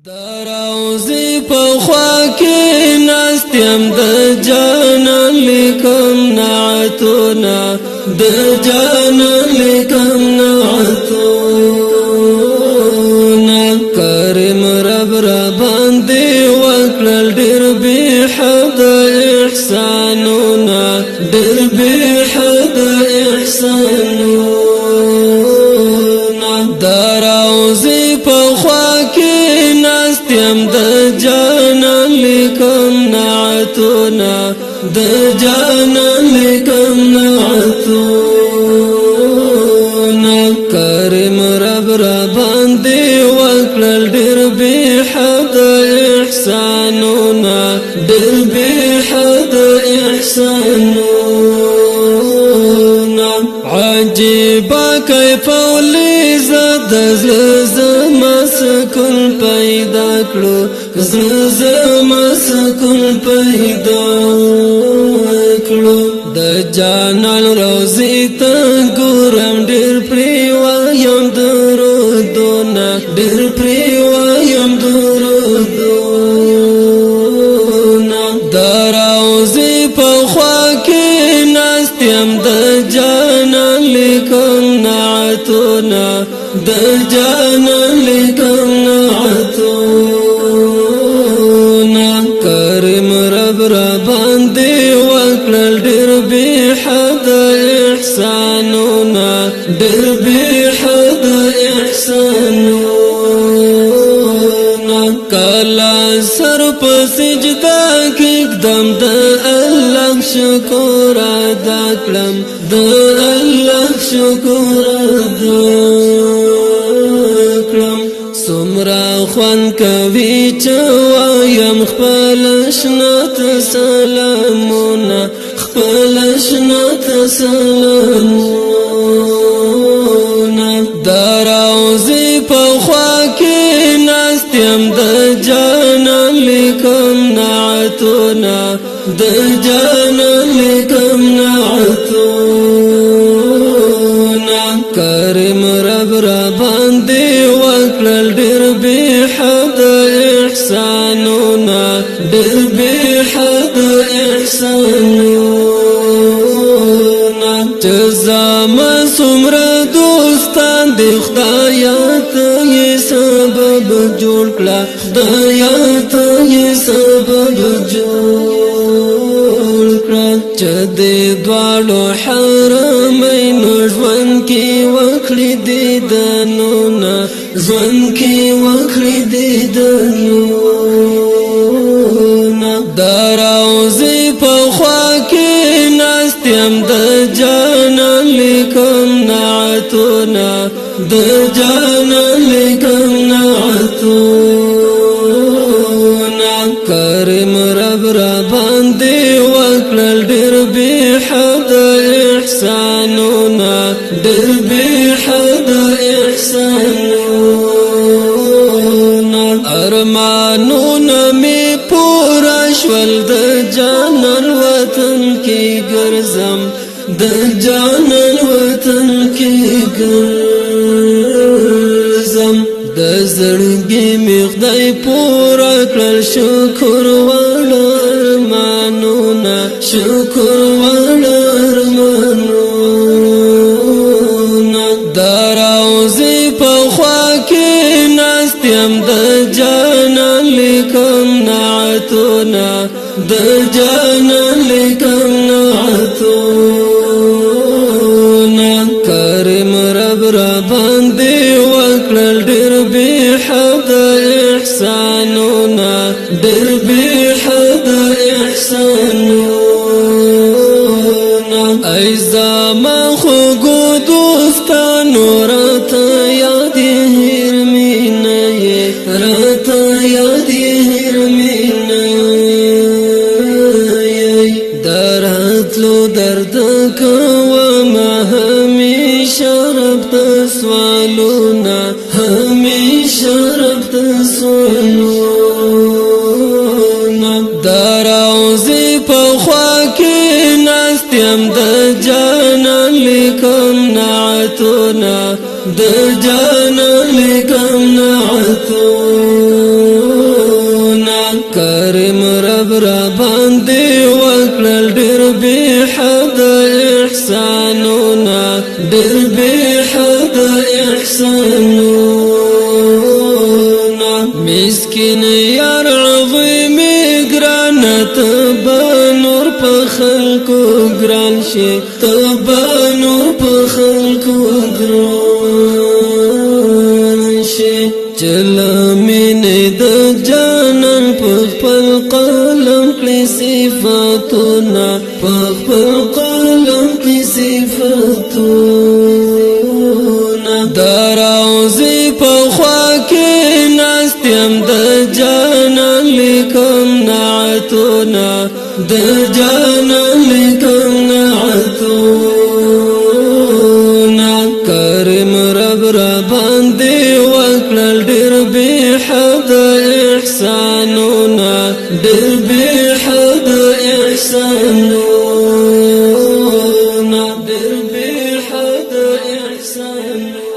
دروزی په خوا کې ناستیم د جانان لیکم نعتونه د جانان لیکم نعتونه کریم رب را باندې وکړل ډېر بې حد احسانونه ډېر بې حد احسانونه دروزی په خوا کې ناستیم د جانان لیکم نعتونه د جانان لیکم نعتونه کریم رب را باندې وکړل ډېر بې حد احسانونه ډېر بې حد احسانونه عجیبه کیف ولیزد زما سکون پیدا کړو زما سکون پیدا کړو د جانان روزي ته ګورم ډېر پرې وایم درودونه ډېر پرې وایم درودونه د روزي په خوا کې ناستیم د جانان لیکم نعتونه د جانان لیکم نعتونه کریم رب را باندې وکړل ډېر بې حد احسانونه ډېر بې حد احسانونه کله سر په سجده کېږدم د الله شکر ادا کړم د الله شکر ادا کړم څومره خوند کوي چې وایم خپل اشنا ته سلامونه خپل اشنا ته سلامونه د روزي په خوا کې ناستیم د جانان لیکم نعتونه د جانان لیکم نعتونه کریم رب را باندې وکړل ډېر بې حد احسانونه ډېر بې حد احسانونه چې زما څومره دوستان دي خدایه ته یې سبب جوړ کړه خدایه ته یې سبب جوړ کړه چې د دواړو حرمینو ژوند کې وکړي دیدنونه ژوند کې وکړي دیدنونه د روزي په خوا کې ناستیم د جانان لیکم نعتونه د جانان لیکم نعتونه کریم رب را باندې وکړل ډېر بې حد احسانونه ډېر بې حد احسانونه ارمانونه مې پوره شول د جانان وطن کې ګرځم د جانان وطن کې ګرځم د زړګي مې خدای پوره کړل شکر وړ ارمانونه شکر وړ ارمانونه د روزي په خوا کې ناستیم د جانان لیکم نعتونه د جانان لیکم نعتونه کریم رب را باندې وکړل ډېر بې حد احسانونه ډېر بې حد احسانونه ای زما خوږو دوستانو راته یاد هېر مینه یې راته یاد هېر مینه یې د راتلو درد کوم همیشه رب ته سوالونه همیشه رب ته سوالونه د روزي په خوا کې ناستیم د جانان لیکم نعتونه د جانان لیکم نعتونه ډېر بې حد احسانونه مسکین یار عظیمې ګرانه ته به نور په خلکو ګران شي ته به نور په خلکو ګران شي چله مینې د جانان په خپل قلم کړي صفاتونه په خپل قلم کړي صفاتونه د روضې په خوا کې ناست یم د جانان لیکم نعتونه د جانان لیکم نعتونه کریم رب را باندې وکړل ډېر بې حد احسانونه ډېر بې حد احسانونه ډېر بې حد احسانونه